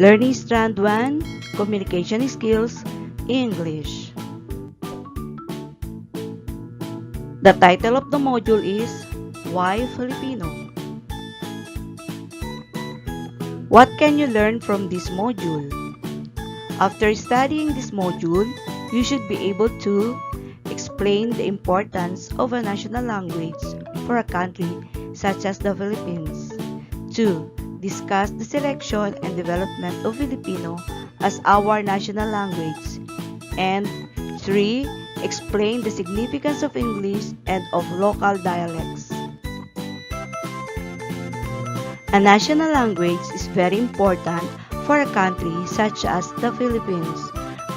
Learning Strand 1, Communication Skills, English. The title of the module is Why Filipino? What can you learn from this module? After studying this module, you should be able to explain the importance of a national language for a country such as the Philippines. 2. Discuss the selection and development of Filipino as our national language. And 3. Explain the significance of English and of local dialects. A national language is very important for a country such as the Philippines.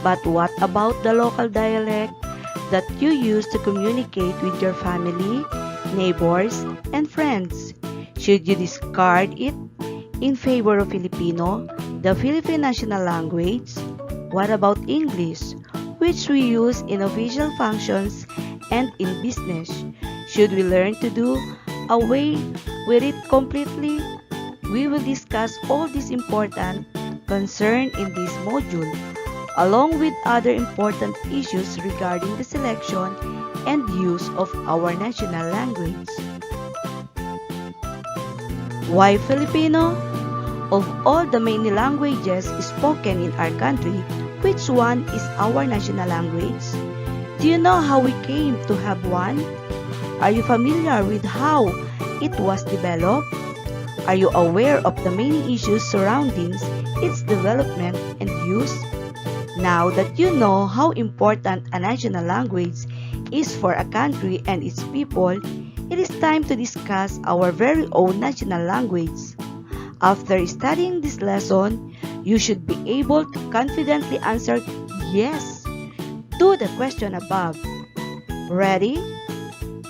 But what about the local dialect that you use to communicate with your family, neighbors, and friends? Should you discard it in favor of Filipino, the Philippine national language? What about English, which we use in official functions and in business? Should we learn to do away with it completely? We will discuss all these important concerns in this module, along with other important issues regarding the selection and use of our national language. Why Filipino? Of all the many languages spoken in our country, which one is our national language? Do you know how we came to have one? Are you familiar with how it was developed? Are you aware of the many issues surrounding its development and use? Now that you know how important a national language is for a country and its people, it is time to discuss our very own national language. After studying this lesson, you should be able to confidently answer yes to the question above. Ready?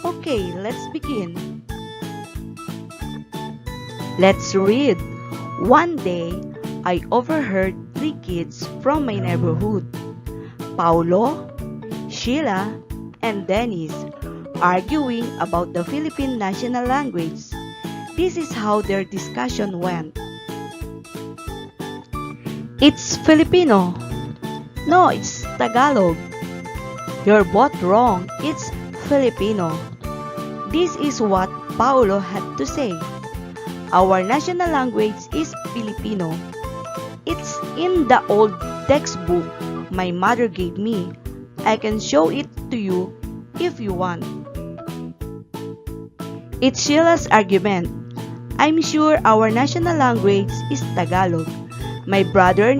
Okay, let's begin. Let's read. One day, I overheard 3 kids from my neighborhood, Paulo, Sheila, and Dennis, arguing about the Philippine national language. This is how their discussion went. It's Filipino. No, it's Tagalog. You're both wrong. It's Filipino. This is what Paulo had to say. Our national language is Filipino. It's in the old textbook my mother gave me. I can show it to you if you want. It's Sheila's argument. I'm sure our national language is Tagalog. My brother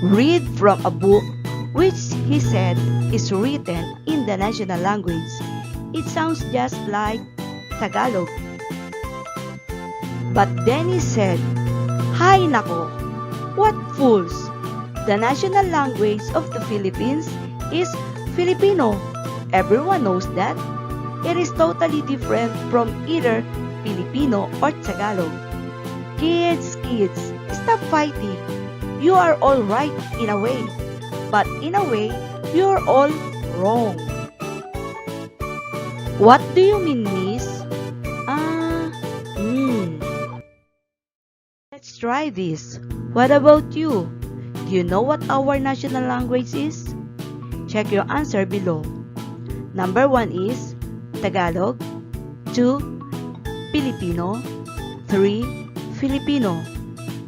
read from a book which he said is written in the national language. It sounds just like Tagalog. But then he said, Hay nako, what fools! The national language of the Philippines is Filipino. Everyone knows that. It is totally different from either Filipino or Tagalog. Kids, stop fighting. You are all right in a way, but in a way, you are all wrong. What do you mean, miss? Let's try this. What about you? Do you know what our national language is? Check your answer below. Number 1 is Tagalog, 2. Filipino, 3. Filipino.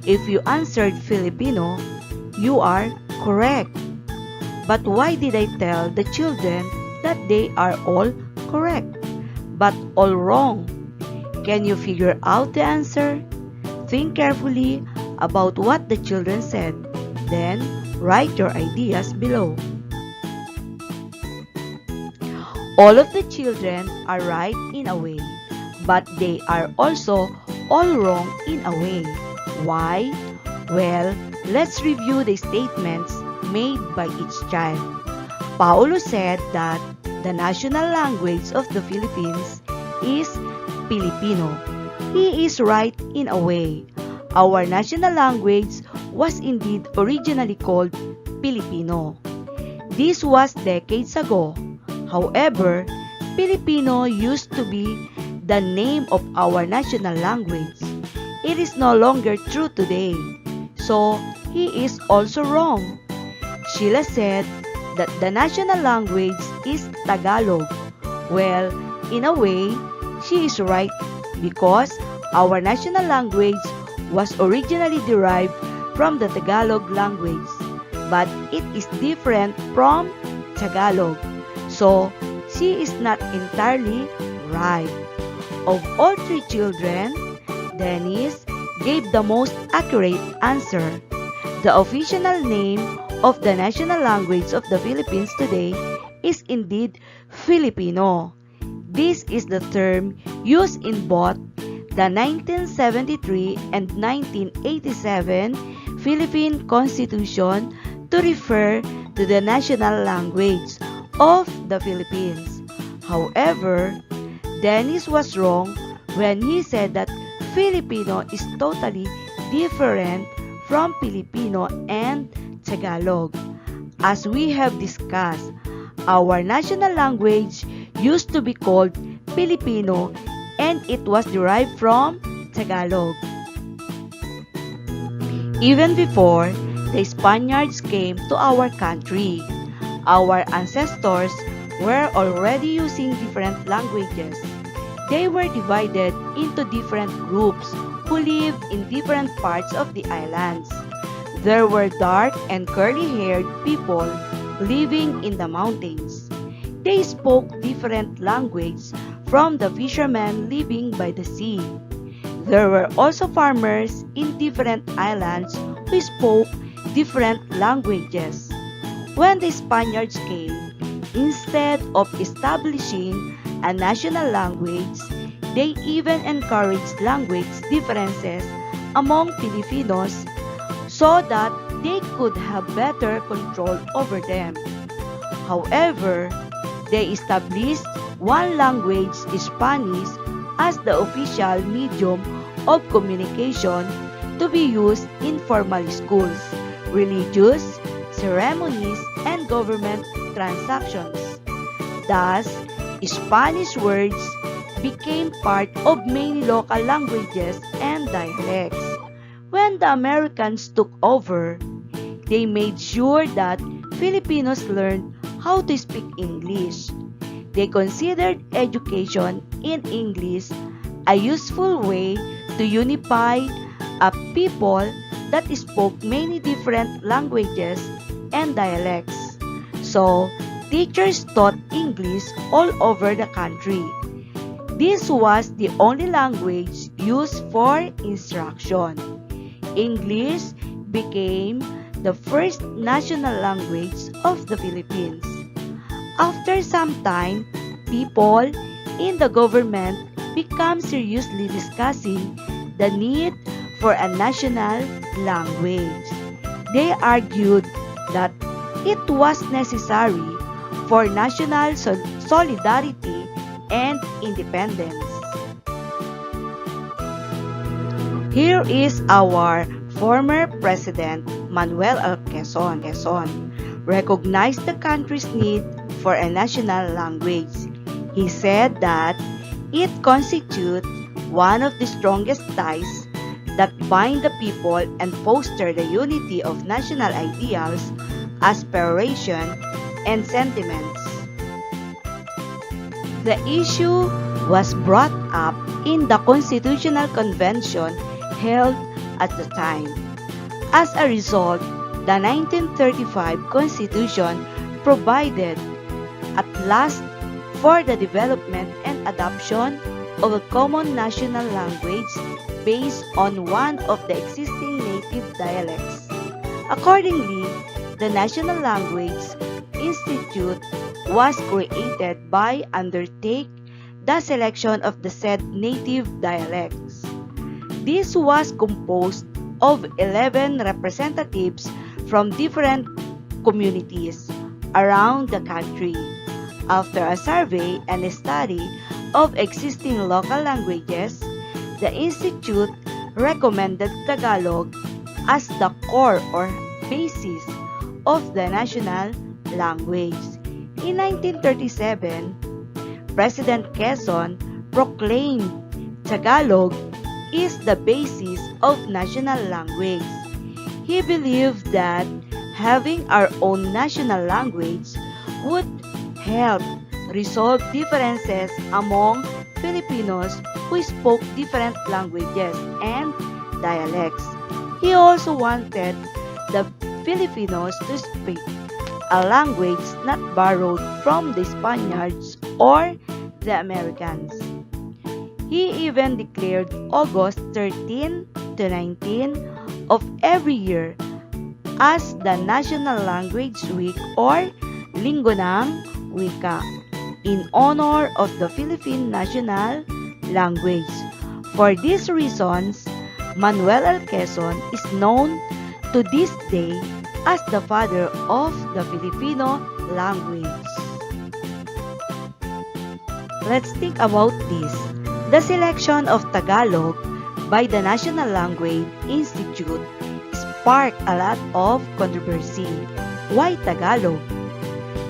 If you answered Filipino, you are correct. But why did I tell the children that they are all correct, but all wrong? Can you figure out the answer? Think carefully about what the children said. Then, write your ideas below. All of the children are right in a way, but they are also all wrong in a way. Why? Well, let's review the statements made by each child. Paulo said that the national language of the Philippines is Filipino. He is right in a way. Our national language was indeed originally called Filipino. This was decades ago. However, Filipino used to be the name of our national language. It is no longer true today. so he is also wrong. Sheila said that the national language is Tagalog. Well, in a way, she is right because our national language was originally derived from the Tagalog language, but it is different from Tagalog. So, she is not entirely right. Of all three children, Dennis gave the most accurate answer. The official name of the national language of the Philippines today is indeed Filipino. This is the term used in both the 1973 and 1987 Philippine Constitution to refer to the national language of the Philippines. However, Dennis was wrong when he said that Filipino is totally different from Filipino and Tagalog. As we have discussed, our national language used to be called Filipino and it was derived from Tagalog. Even before the Spaniards came to our country, our ancestors were already using different languages. They were divided into different groups who lived in different parts of the islands. There were dark and curly-haired people living in the mountains. They spoke different language from the fishermen living by the sea. There were also farmers in different islands who spoke different languages. When the Spaniards came, instead of establishing a national language, they even encouraged language differences among Filipinos so that they could have better control over them. However, they established one language, Spanish, as the official medium of communication to be used in formal schools, religious ceremonies, and government transactions. Thus, Spanish words became part of many local languages and dialects. When the Americans took over, they made sure that Filipinos learned how to speak English. They considered education in English a useful way to unify a people that spoke many different languages and dialects. So, teachers taught English all over the country. This was the only language used for instruction. English became the first national language of the Philippines. After some time, people in the government became seriously discussing the need for a national language. They argued that it was necessary for national solidarity and independence. Here is our former President Manuel L. Quezon recognized the country's need for a national language. He said that it constitutes one of the strongest ties that bind the people and foster the unity of national ideals, aspirations, and sentiments. The issue was brought up in the Constitutional Convention held at the time. As a result, the 1935 Constitution provided at last for the development and adoption of a common national language based on one of the existing native dialects. Accordingly, the National Language Institute was created by undertake the selection of the said native dialects. This was composed of 11 representatives from different communities around the country. After a survey and a study of existing local languages, the Institute recommended Tagalog as the core or basis of the national language. In 1937, President Quezon proclaimed Tagalog is the basis of national language. He believed that having our own national language would help resolve differences among Filipinos who spoke different languages and dialects. He also wanted the Filipinos to speak a language not borrowed from the Spaniards or the Americans. He even declared August 13 to 19 of every year as the National Language Week or Linggo ng Wika in honor of the Philippine national language. For these reasons, Manuel L. Quezon is known to this day as the father of the Filipino language. Let's think about this. The selection of Tagalog by the National Language Institute sparked a lot of controversy. Why Tagalog?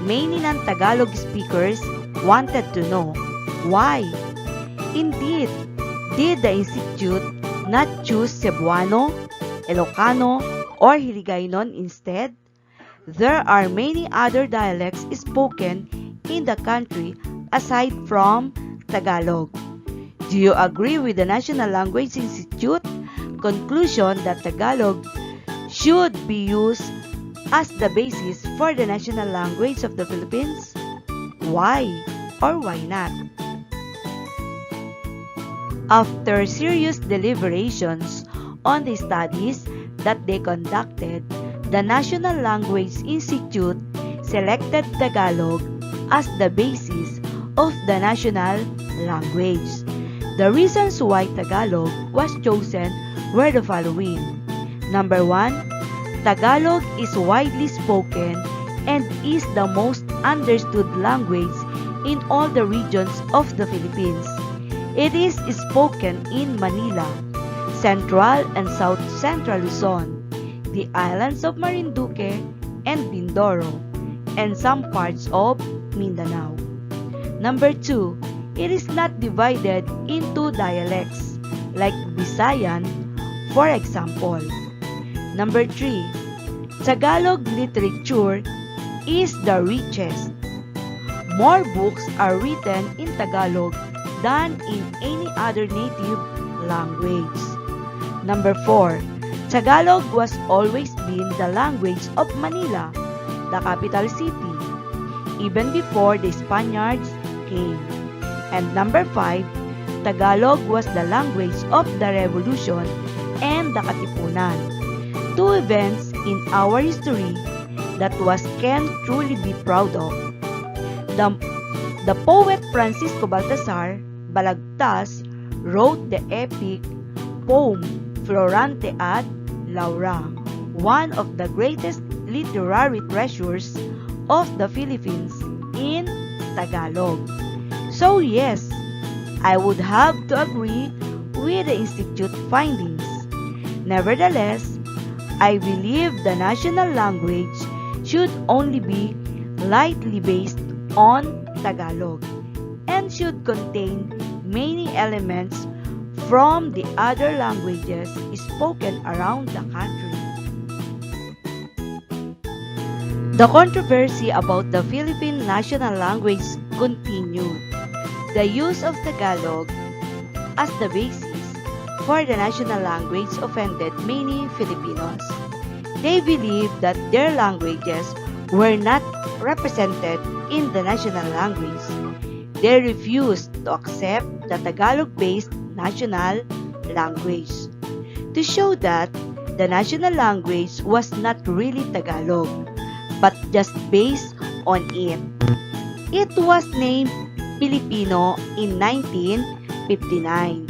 Many non-Tagalog speakers wanted to know why. Indeed, did the Institute not choose Cebuano, Ilocano, or Hiligaynon instead? There are many other dialects spoken in the country aside from Tagalog. Do you agree with the National Language Institute conclusion that Tagalog should be used as the basis for the national language of the Philippines? Why or why not? After serious deliberations on the studies that they conducted, the National Language Institute selected Tagalog as the basis of the national language. The reasons why Tagalog was chosen were the following. Number 1, Tagalog is widely spoken and is the most understood language in all the regions of the Philippines. It is spoken in Manila, Central and South Central Luzon, the islands of Marinduque and Mindoro, and some parts of Mindanao. Number 2, it is not divided into dialects like Visayan, for example. Number 3, Tagalog literature is the richest. More books are written in Tagalog than in any other native language. Number 4, Tagalog was always been the language of Manila, the capital city, even before the Spaniards came. And number 5, Tagalog was the language of the Revolution and the Katipunan, two events in our history that was can truly be proud of. The poet Francisco Baltasar Balagtas wrote the epic poem Florante at Laura, one of the greatest literary treasures of the Philippines, in Tagalog. So yes, I would have to agree with the Institute findings. Nevertheless, I believe the national language should only be lightly based on Tagalog and should contain many elements from the other languages spoken around the country. The controversy about the Philippine national language continued. The use of Tagalog as the basis for the national language offended many Filipinos. They believed that their languages were not represented in the national language. They refused to accept the Tagalog-based national language. To show that the national language was not really Tagalog, but just based on it. It was named Filipino in 1959.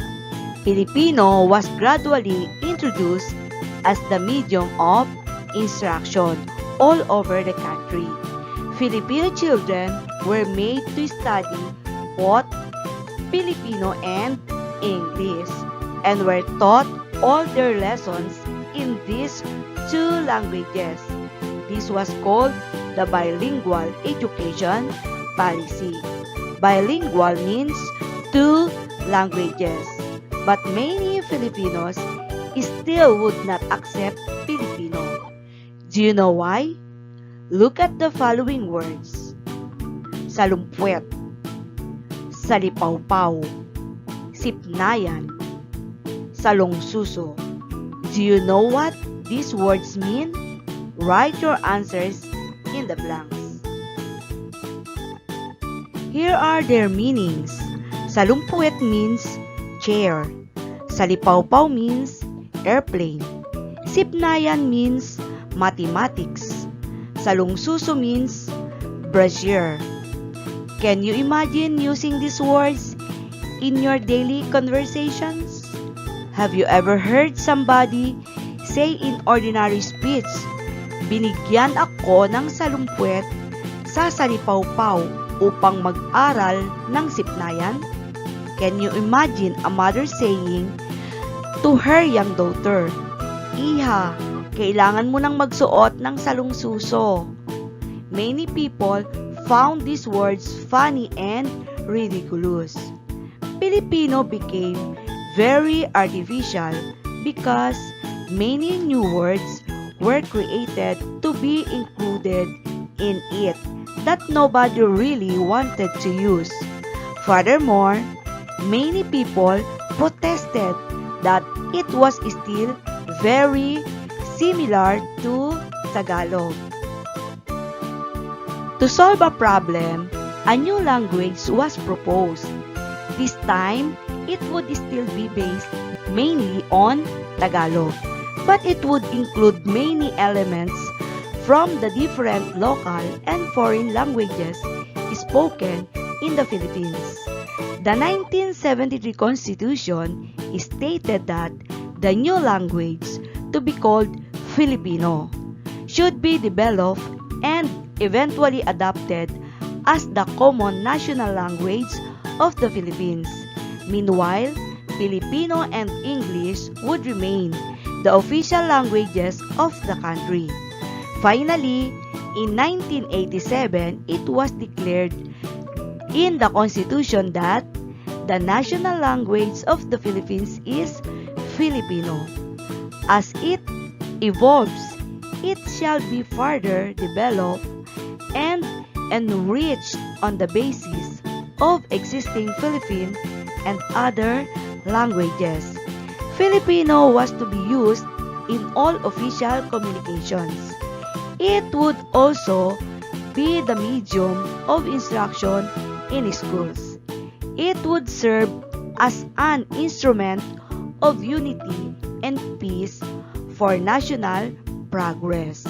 Filipino was gradually introduced as the medium of instruction all over the country. Filipino children were made to study both Filipino and English and were taught all their lessons in these two languages. This was called the bilingual education policy. Bilingual means two languages, but many Filipinos still would not accept Filipino. Do you know why? Look at the following words. Salumpwet, salipawpaw, sipnayan, salongsuso. Do you know what these words mean? Write your answers in the blanks. Here are their meanings. Salumpwet means chair. Salipawpaw means airplane. Sipnayan means mathematics. Salongsuso means brazier. Can you imagine using these words in your daily conversations? Have you ever heard somebody say in ordinary speech, binigyan ako ng salumpwet sa salipawpaw upang mag-aral ng sipnayan? Can you imagine a mother saying to her young daughter, Iha, kailangan mo nang magsuot ng salungsuso. Many people found these words funny and ridiculous. Filipino became very artificial because many new words were created to be included in it that nobody really wanted to use. Furthermore, many people protested that it was still very similar to Tagalog. To solve a problem, a new language was proposed. This time, it would still be based mainly on Tagalog, but it would include many elements from the different local and foreign languages spoken in the Philippines. The 1973 Constitution stated that the new language to be called Filipino should be developed and eventually adopted as the common national language of the Philippines. Meanwhile, Filipino and English would remain the official languages of the country. Finally, in 1987, it was declared in the Constitution that the national language of the Philippines is Filipino. As it evolves, it shall be further developed and enriched on the basis of existing Philippine and other languages. Filipino was to be used in all official communications. It would also be the medium of instruction in schools. It would serve as an instrument of unity and peace for national progress.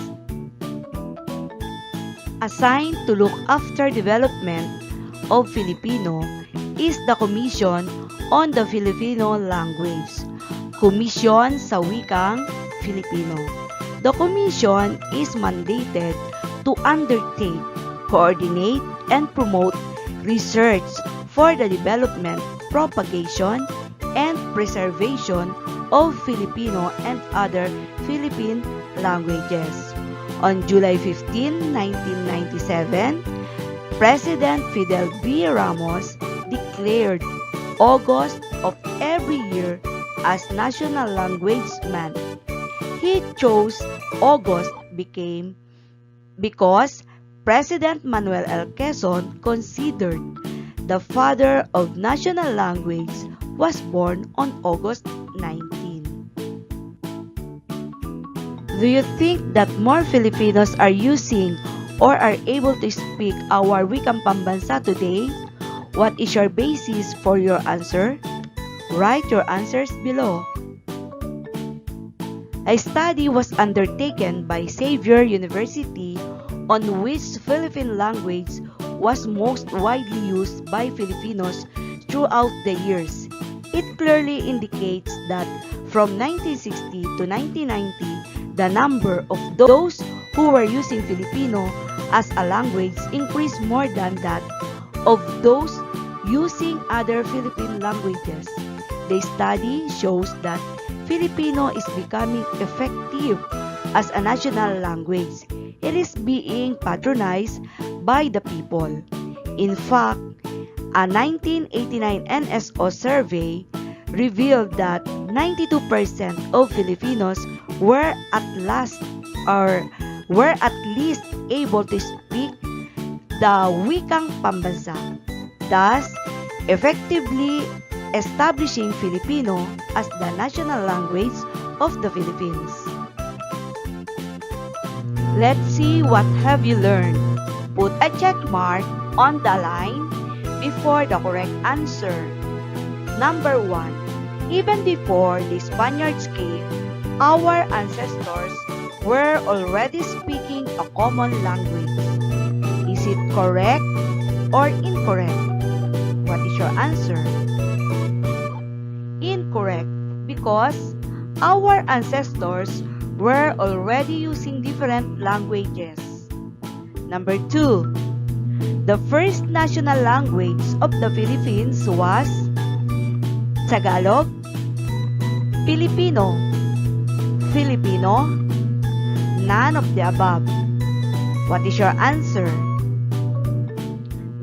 Assigned to look after development of Filipino is the Commission on the Filipino Language, Komisyon sa Wikang Filipino. The Commission is mandated to undertake, coordinate, and promote research for the development, propagation, and preservation of Filipino and other Philippine languages. On July 15, 1997, President Fidel V. Ramos declared August of every year as National Language Month. He chose August because President Manuel L. Quezon considered the father of national language was born on August 19. Do you think that more Filipinos are using or are able to speak our wikang pambansa today? What is your basis for your answer? Write your answers below. A study was undertaken by Xavier University on which Philippine language was most widely used by Filipinos throughout the years. It clearly indicates that from 1960 to 1990, the number of those who were using Filipino as a language increased more than that of those using other Philippine languages. The study shows that Filipino is becoming effective as a national language. It is being patronized by the people. In fact, a 1989 NSO survey revealed that 92% of Filipinos were at last or were at least able to speak the wikang pambansa, thus effectively establishing Filipino as the national language of the Philippines. Let's see what have you learned. Put a check mark on the line before the correct answer. Number 1. Even before the Spaniards came, our ancestors were already speaking a common language. Is it correct or incorrect? What is your answer? Incorrect, because our ancestors were already using different languages. Number 2. The first national language of the Philippines was Tagalog, Filipino, Filipino, none of the above. What is your answer?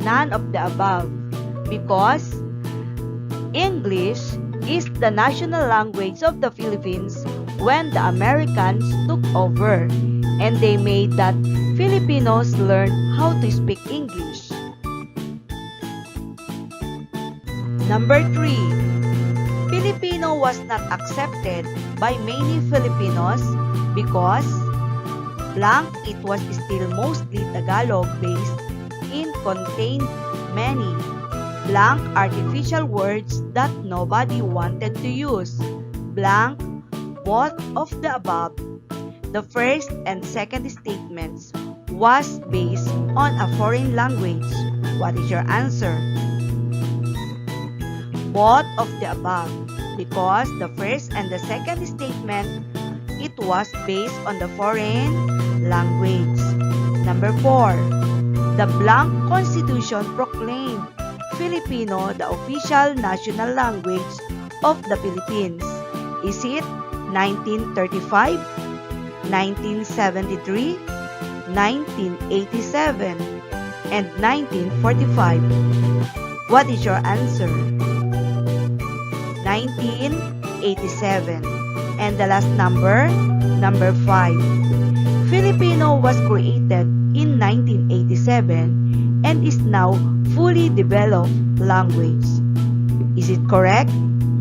None of the above, because English is the national language of the Philippines when the Americans took over, and they made that Filipinos learn how to speak English. Number 3. Filipino was not accepted by many Filipinos because blank, it was still mostly Tagalog based and contained many blank artificial words that nobody wanted to use. Blank, both of the above. The first and second statements was based on a foreign language. What is your answer? Both of the above, because the first and the second statement, it was based on the foreign language. Number 4. The blank constitution proclaimed Filipino the official national language of the Philippines. Is it 1935, 1973, 1987, and 1945? What is your answer? 1987. And the last number, number 5. Filipino was created in 1987 and is now fully developed language. Is it correct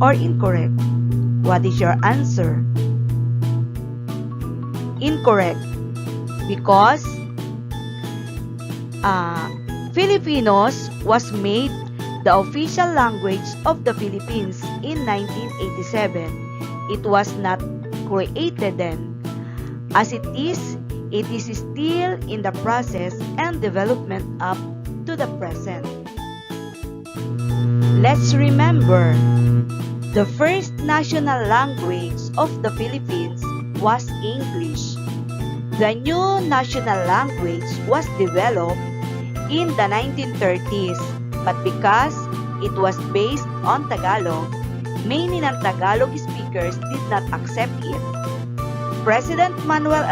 or incorrect? What is your answer? Incorrect, because Filipinos was made the official language of the Philippines in 1987. It was not created then. As it is still in the process and development up to the present. Let's remember, the first national language of the Philippines was English. The new national language was developed in the 1930s, but because it was based on Tagalog, many non-Tagalog speakers did not accept it. President Mhanel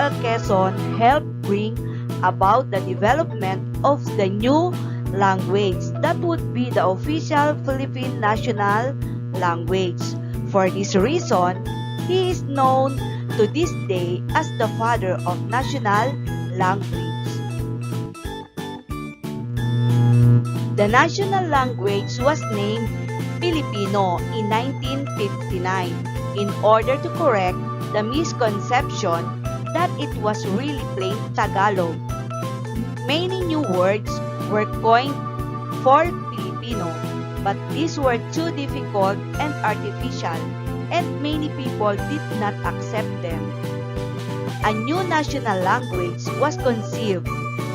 helped bring about the development of the new language that would be the official Philippine national language. For this reason, he is known to this day as the father of national language. The national language was named Filipino in 1959 in order to correct the misconception that it was really plain Tagalog. Many new words were coined for Filipino, but these were too difficult and artificial, and many people did not accept them. A new national language was conceived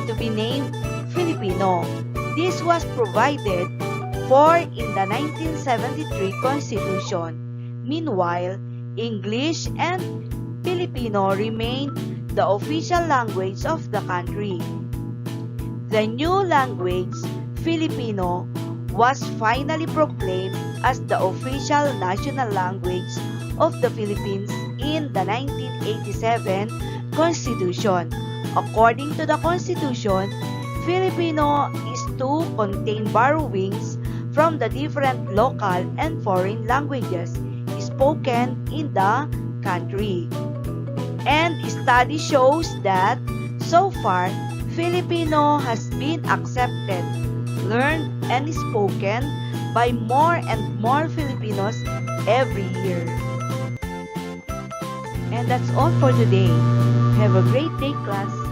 to be named Filipino. This was provided for in the 1973 Constitution. Meanwhile, English and Filipino remained the official language of the country. The new language, Filipino, was finally proclaimed as the official national language of the Philippines in the 1987 Constitution. According to the Constitution, Filipino is to contain borrowings from the different local and foreign languages spoken in the country. And study shows that So far, Filipino has been accepted, learned, and spoken by more and more Filipinos every year. And that's all for today. Have a great day, class.